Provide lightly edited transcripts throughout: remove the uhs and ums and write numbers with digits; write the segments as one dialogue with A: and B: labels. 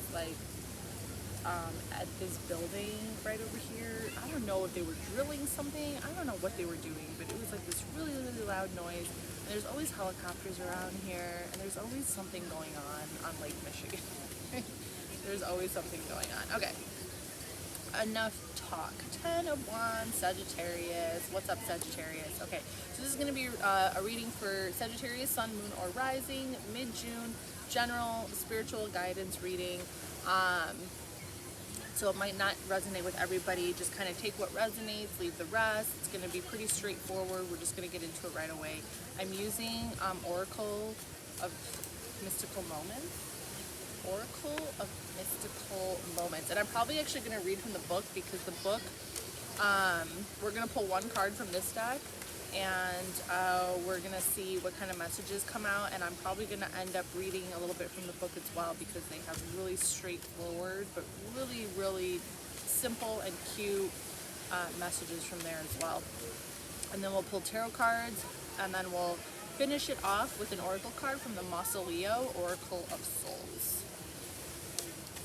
A: was like at this building right over here. I don't know if they were drilling something. I don't know what they were doing, but it was like this really, really loud noise. And there's always helicopters around here, and there's always something going on Lake Michigan. There's always something going on. Okay, enough talk. 10 of Wands, Sagittarius. What's up, Sagittarius? Okay, so this is going to be a reading for Sagittarius, Sun, Moon, or Rising, mid-June, general spiritual guidance reading. So it might not resonate with everybody. Just kind of take what resonates, leave the rest. It's going to be pretty straightforward. We're just going to get into it right away. I'm using Oracle of Mystical Moments. Oracle of Mystical Moments. And I'm probably actually going to read from the book, because the book, we're going to pull one card from this deck, and we're going to see what kind of messages come out, and I'm probably going to end up reading a little bit from the book as well, because they have really straightforward but really, really simple and cute messages from there as well. And then we'll pull tarot cards, and then we'll finish it off with an oracle card from the Mausoleo Oracle of Souls.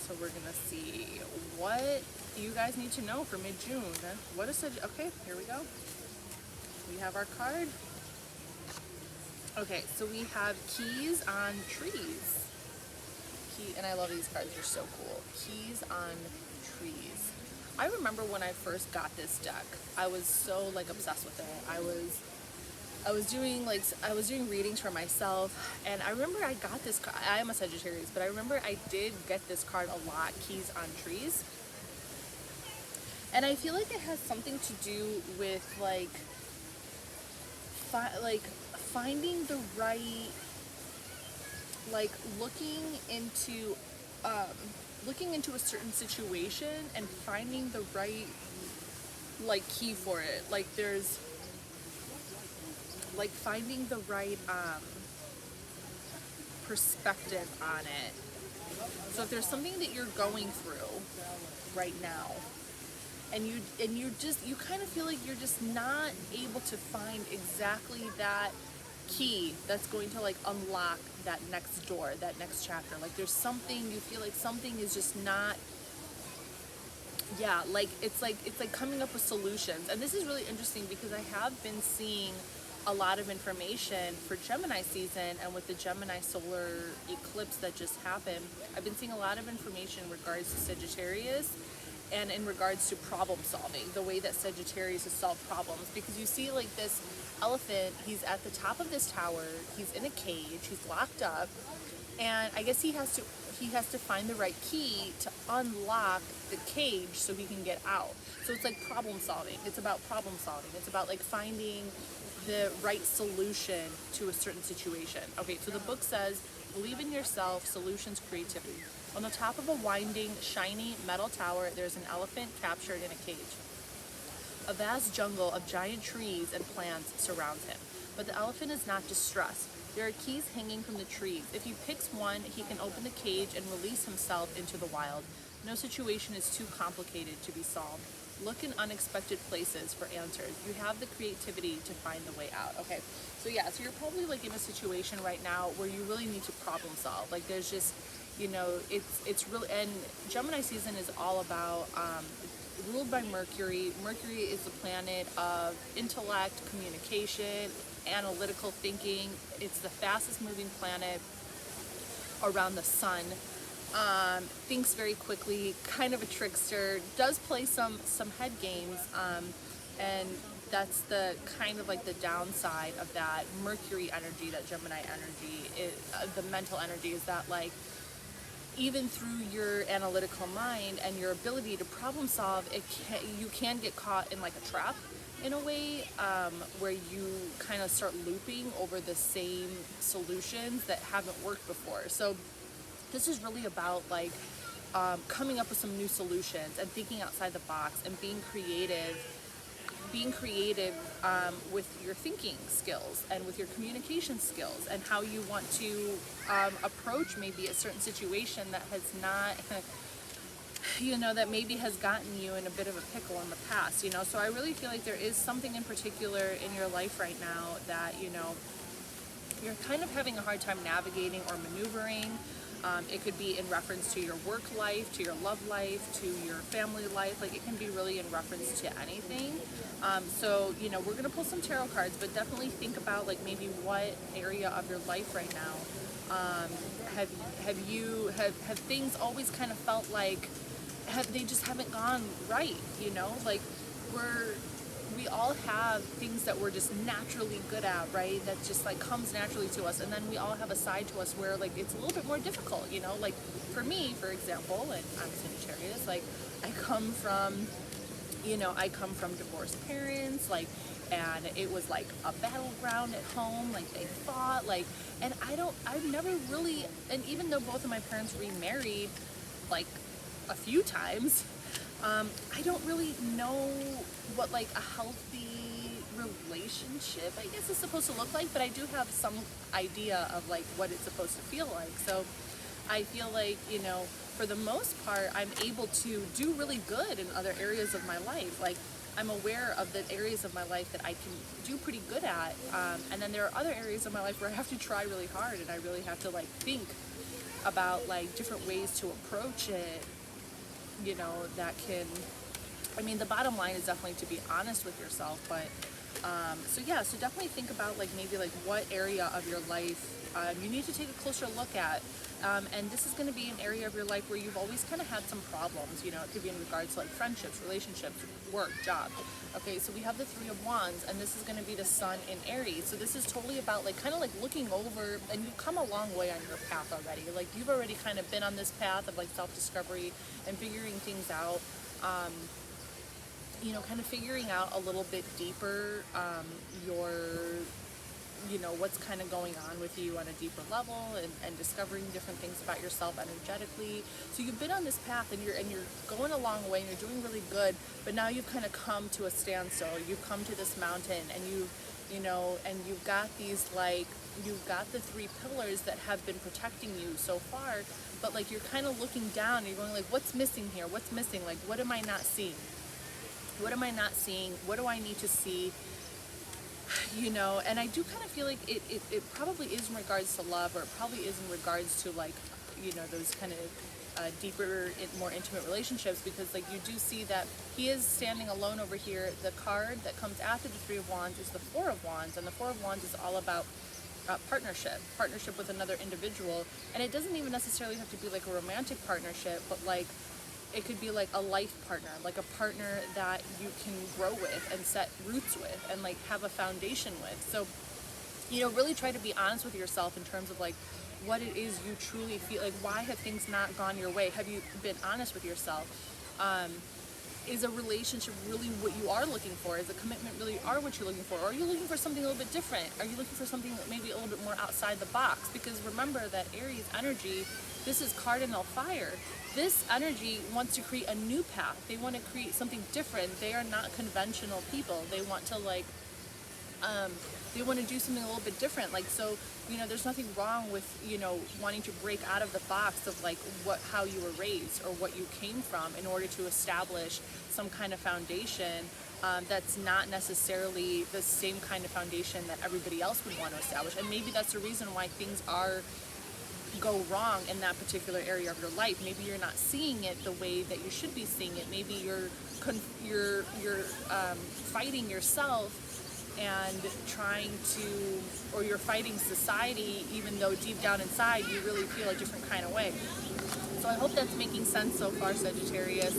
A: So we're going to see what you guys need to know for mid-June. What is it? Okay, here we go. We have our card. Okay, so we have keys on trees. And I love these cards, they're so cool. Keys on trees. I remember when I first got this deck, I was so like obsessed with it. I was doing readings for myself, and I remember I got this card. I am a Sagittarius, but I remember I did get this card a lot, keys on trees. And I feel like it has something to do with like finding the right, like looking into a certain situation and finding the right like key for it. Like there's like finding the right perspective on it. So if there's something that you're going through right now, and you kind of feel like you're just not able to find exactly that key that's going to like unlock that next door, that next chapter. Like there's something, you feel like something is just not, yeah, like it's like coming up with solutions. And this is really interesting because I have been seeing a lot of information for Gemini season, and with the Gemini solar eclipse that just happened, I've been seeing a lot of information in regards to Sagittarius and in regards to problem solving, the way that Sagittarius has solved problems. Because you see like this elephant, he's at the top of this tower, he's in a cage, he's locked up, and I guess he has to find the right key to unlock the cage so he can get out. So it's like problem solving. It's about problem solving. It's about like finding the right solution to a certain situation. Okay, so the book says, believe in yourself, solutions, creativity. On the top of a winding, shiny metal tower, there's an elephant captured in a cage. A vast jungle of giant trees and plants surrounds him, but the elephant is not distressed. There are keys hanging from the trees. If he picks one, he can open the cage and release himself into the wild. No situation is too complicated to be solved. Look in unexpected places for answers. You have the creativity to find the way out. Okay, so yeah, so you're probably like in a situation right now where you really need to problem solve. Like there's just, you know, it's really, and Gemini season is all about, ruled by Mercury. Mercury is the planet of intellect, communication, analytical thinking. It's the fastest moving planet around the sun. Thinks very quickly, kind of a trickster, does play some head games, and that's the kind of like the downside of that Mercury energy, that Gemini energy, the mental energy, is that like even through your analytical mind and your ability to problem solve, you can get caught in like a trap in a way, where you kind of start looping over the same solutions that haven't worked before. So this is really about like coming up with some new solutions and thinking outside the box and being creative with your thinking skills and with your communication skills and how you want to approach maybe a certain situation that has not, you know, that maybe has gotten you in a bit of a pickle in the past, you know. So I really feel like there is something in particular in your life right now that, you know, you're kind of having a hard time navigating or maneuvering. It could be in reference to your work life, to your love life, to your family life. Like, it can be really in reference to anything. So, you know, we're going to pull some tarot cards, but definitely think about, like, maybe what area of your life right now. Have things always kind of felt like they just haven't gone right, you know? Like, we all have things that we're just naturally good at, right? That just like comes naturally to us, and then we all have a side to us where like it's a little bit more difficult, you know? Like for me, for example, and I'm Sagittarius, like I come from divorced parents, like, and it was like a battleground at home, like they fought, like, and I've never really, and even though both of my parents remarried like a few times, I don't really know what like a healthy relationship, I guess, is supposed to look like, but I do have some idea of like what it's supposed to feel like. So I feel like, you know, for the most part, I'm able to do really good in other areas of my life. Like, I'm aware of the areas of my life that I can do pretty good at, and then there are other areas of my life where I have to try really hard, and I really have to like think about like different ways to approach it, you know, that can, I mean, the bottom line is definitely to be honest with yourself, but so yeah, so definitely think about like maybe like what area of your life you need to take a closer look at, and this is going to be an area of your life where you've always kind of had some problems, you know. It could be in regards to like friendships, relationships, work, job. Okay, so we have the Three of Wands, and this is going to be the Sun in Aries, so this is totally about like kind of like looking over, and you've come a long way on your path already. Like, you've already kind of been on this path of like self-discovery and figuring things out, you know, kind of figuring out a little bit deeper you know, what's kind of going on with you on a deeper level, and discovering different things about yourself energetically. So you've been on this path, and you're going a long way, and you're doing really good, but now you've kind of come to a standstill. You've come to this mountain, and you've got these, like, you've got the three pillars that have been protecting you so far, but like you're kind of looking down, and you're going like, what's missing here? What's missing? Like, what am I not seeing? What am I not seeing? What do I need to see? You know, and I do kind of feel like it probably is in regards to love, or it probably is in regards to like, you know, those kind of deeper, more intimate relationships, because like you do see that he is standing alone over here. The card that comes after the Three of Wands is the Four of Wands, and the Four of Wands is all about partnership with another individual, and it doesn't even necessarily have to be like a romantic partnership, but like it could be like a life partner, like a partner that you can grow with and set roots with and like have a foundation with. So, you know, really try to be honest with yourself in terms of like what it is you truly feel like. Why have things not gone your way? Have you been honest with yourself? Is a relationship really what you are looking for? Is a commitment really are what you're looking for? Or are you looking for something a little bit different? Are you looking for something that maybe a little bit more outside the box? Because remember that Aries energy, this is cardinal fire. This energy wants to create a new path. They want to create something different. They are not conventional people. They want to like, they want to do something a little bit different. Like, so, you know, there's nothing wrong with, you know, wanting to break out of the box of like how you were raised or what you came from in order to establish some kind of foundation that's not necessarily the same kind of foundation that everybody else would want to establish. And maybe that's the reason why things go wrong in that particular area of your life. Maybe you're not seeing it the way that you should be seeing it. Maybe you're fighting yourself and you're fighting society, even though deep down inside you really feel a different kind of way. So I hope that's making sense so far, Sagittarius.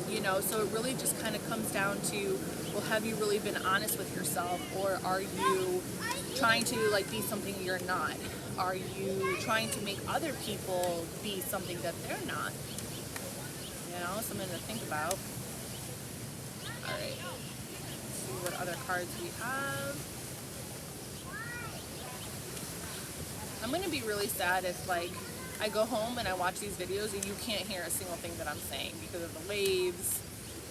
A: You know, so it really just kind of comes down to, well, have you really been honest with yourself, or are you trying to like be something you're not? Are you trying to make other people be something that they're not? You know, something to think about. All right, let's see what other cards we have. I'm gonna be really sad if like I go home and I watch these videos and you can't hear a single thing that I'm saying because of the waves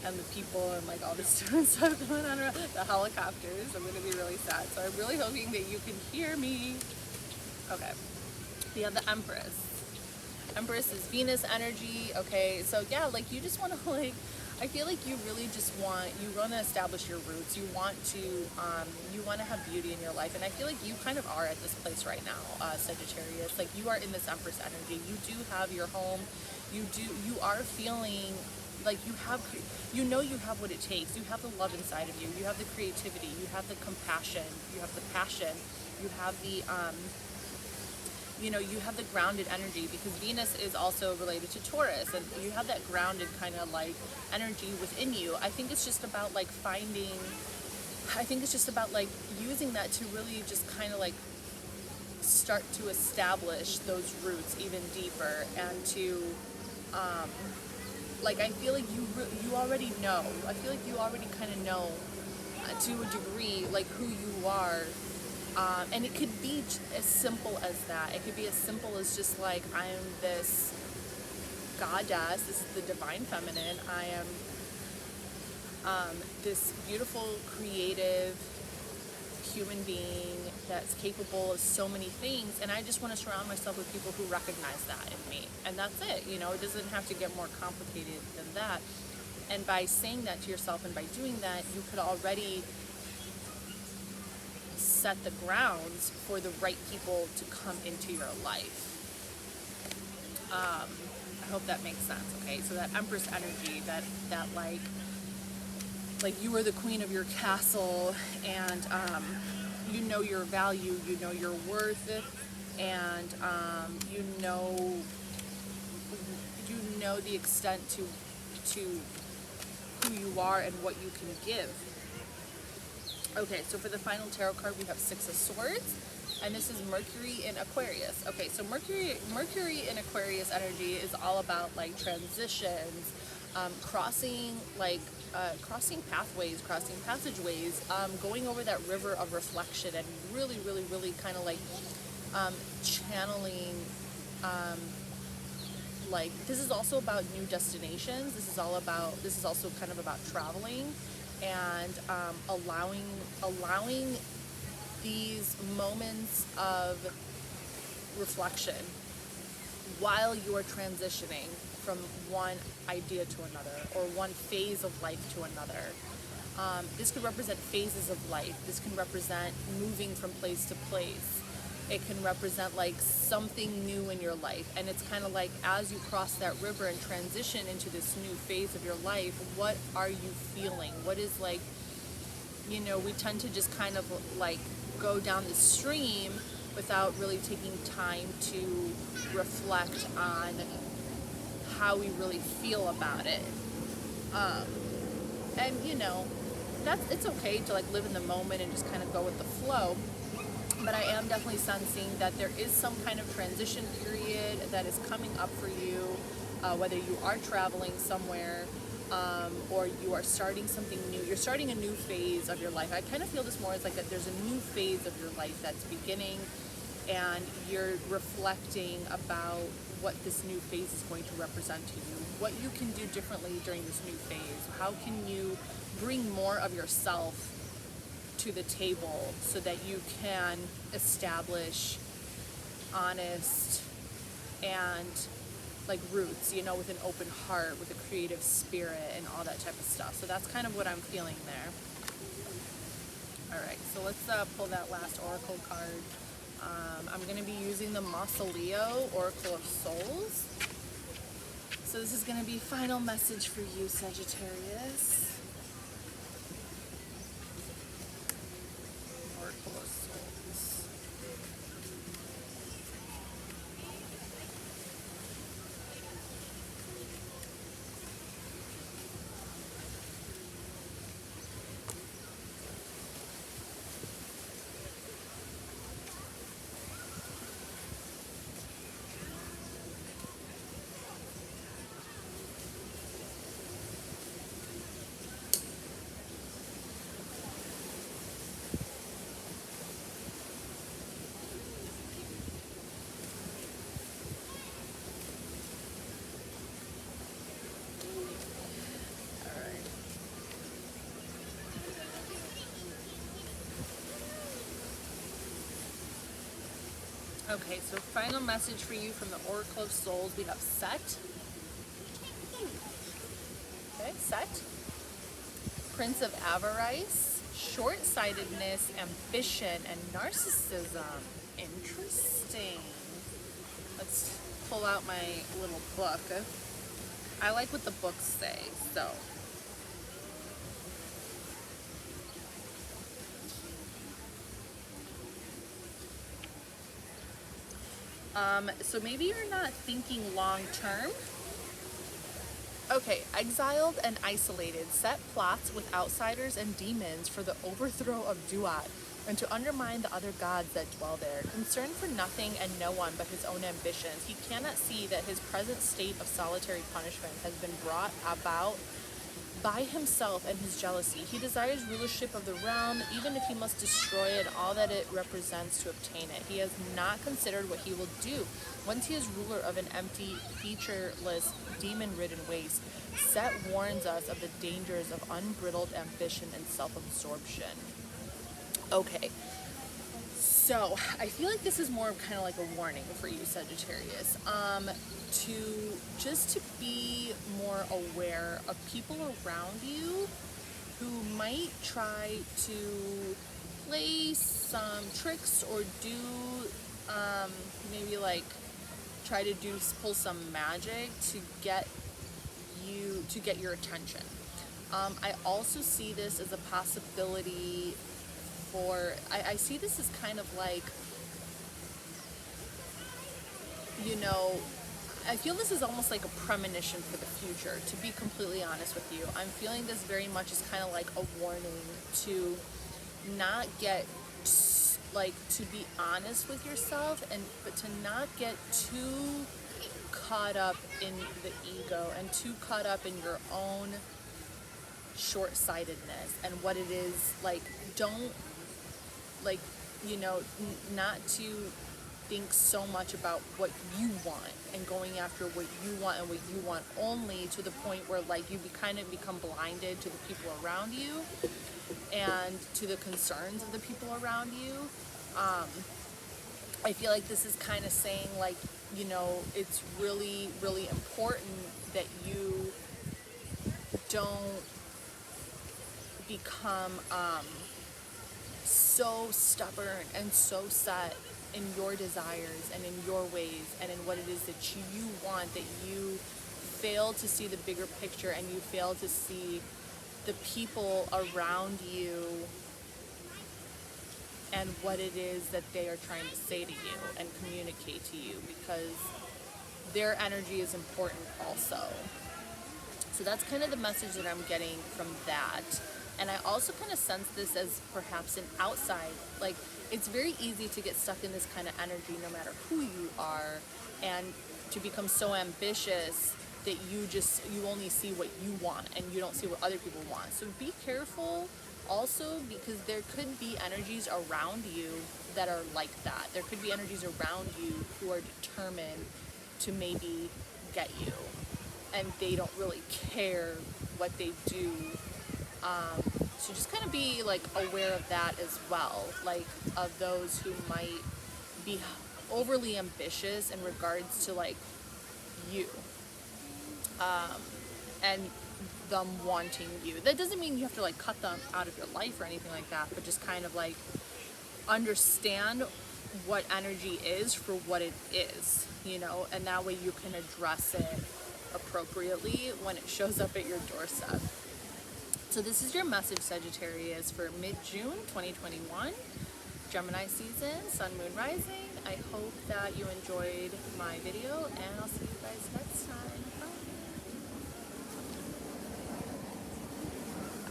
A: and the people and like all this different stuff going on around, the helicopters. I'm gonna be really sad. So I'm really hoping that you can hear me. Okay, we have the Empress. Empress is Venus energy. Okay, so yeah, like you just want to like I feel like you really just you want to establish your roots. You want to have beauty in your life. And I feel like you kind of are at this place right now, Sagittarius. Like you are in this Empress energy. You do have your home. You are feeling like you have what it takes. You have the love inside of you. You have the creativity. You have the compassion. You have the passion. You have the, you have the grounded energy, because Venus is also related to Taurus, and you have that grounded kind of like energy within you. I think it's just about like using that to really just kind of like start to establish those roots even deeper, and to, like, I feel like you already know. I feel like you already kind of know to a degree, like, who you are. And it could be as simple as that. It could be as simple as just like, I am this goddess, this is the divine feminine. I am this beautiful, creative human being that's capable of so many things, and I just want to surround myself with people who recognize that in me. And that's it. It doesn't have to get more complicated than that. And by saying that to yourself and by doing that, you could already set the grounds for the right people to come into your life. I hope that makes sense. Okay, so that Empress energy, that like you are the queen of your castle, and you know your value, you know your worth, and you know the extent to who you are and what you can give. Okay, so for the final tarot card, we have Six of Swords, and this is Mercury in Aquarius. Okay, so Mercury in Aquarius energy is all about like transitions, crossing pathways, crossing passageways, going over that river of reflection, and really, really, really kind of like channeling. Like, this is also about new destinations. This is also kind of about traveling, and allowing these moments of reflection while you are transitioning from one idea to another, or one phase of life to another. This could represent phases of life. This can represent moving from place to place. It can represent like something new in your life. And it's kind of like, as you cross that river and transition into this new phase of your life, what are you feeling? What is like, we tend to just kind of like go down the stream without really taking time to reflect on how we really feel about it. And it's okay to like live in the moment and just kind of go with the flow. But I am definitely sensing that there is some kind of transition period that is coming up for you, whether you are traveling somewhere, or you are starting something new. You're starting a new phase of your life. I kind of feel this more as like that there's a new phase of your life that's beginning, and you're reflecting about what this new phase is going to represent to you, what you can do differently during this new phase. How can you bring more of yourself to the table so that you can establish honest and like roots, with an open heart, with a creative spirit, and all that type of stuff. So that's kind of what I'm feeling there. All right, so let's pull that last oracle card. I'm going to be using the Mausoleo Oracle of Souls. So this is going to be final message for you, Sagittarius. Oracle of Souls. Okay, so final message for you from the Oracle of Souls. We have Set. Okay, set. Prince of Avarice, short-sightedness, ambition, and narcissism. Interesting. Let's pull out my little book. I like what the books say, so. So maybe you're not thinking long-term. Okay, exiled and isolated, set plots with outsiders and demons for the overthrow of Duat and to undermine the other gods that dwell there. Concerned for nothing and no one but his own ambitions, he cannot see that his present state of solitary punishment has been brought about by himself and his jealousy. He desires rulership of the realm, even if he must destroy it, all that it represents to obtain it. He has not considered what he will do once he is ruler of an empty, featureless, demon-ridden waste. Set warns us of the dangers of unbridled ambition and self-absorption. Okay, so I feel like this is more of kind of like a warning for you, Sagittarius. To be more aware of people around you who might try to play some tricks or do maybe like try to pull some magic to get your attention. I also see this as a possibility for, I see this as kind of like, you know, I feel this is almost like a premonition for the future, to be completely honest with you. I'm feeling this very much as kind of like a warning to not get, like, to be honest with yourself, but to not get too caught up in the ego and too caught up in your own short-sightedness and what it is, like, don't, like, you know, not to think so much about what you want and going after what you want and what you want only, to the point where like you kind of become blinded to the people around you and to the concerns of the people around you. I feel like this is kind of saying, like, you know, it's really, really important that you don't become so stubborn and so set in your desires and in your ways and in what it is that you want, that you fail to see the bigger picture and you fail to see the people around you and what it is that they are trying to say to you and communicate to you, because their energy is important also. So that's kind of the message that I'm getting from that. And I also kind of sense this as perhaps an outside, like, it's very easy to get stuck in this kind of energy no matter who you are, and to become so ambitious that you only see what you want and you don't see what other people want. So be careful also, because there could be energies around you that are like that. There could be energies around you who are determined to maybe get you, and they don't really care what they do. So just kind of be like aware of that as well, like of those who might be overly ambitious in regards to like you, and them wanting you. That doesn't mean you have to like cut them out of your life or anything like that, but just kind of like understand what energy is for what it is, you know, and that way you can address it appropriately when it shows up at your doorstep. So this is your message, Sagittarius, for mid-June 2021, Gemini season, sun, moon, rising. I hope that you enjoyed my video, and I'll see you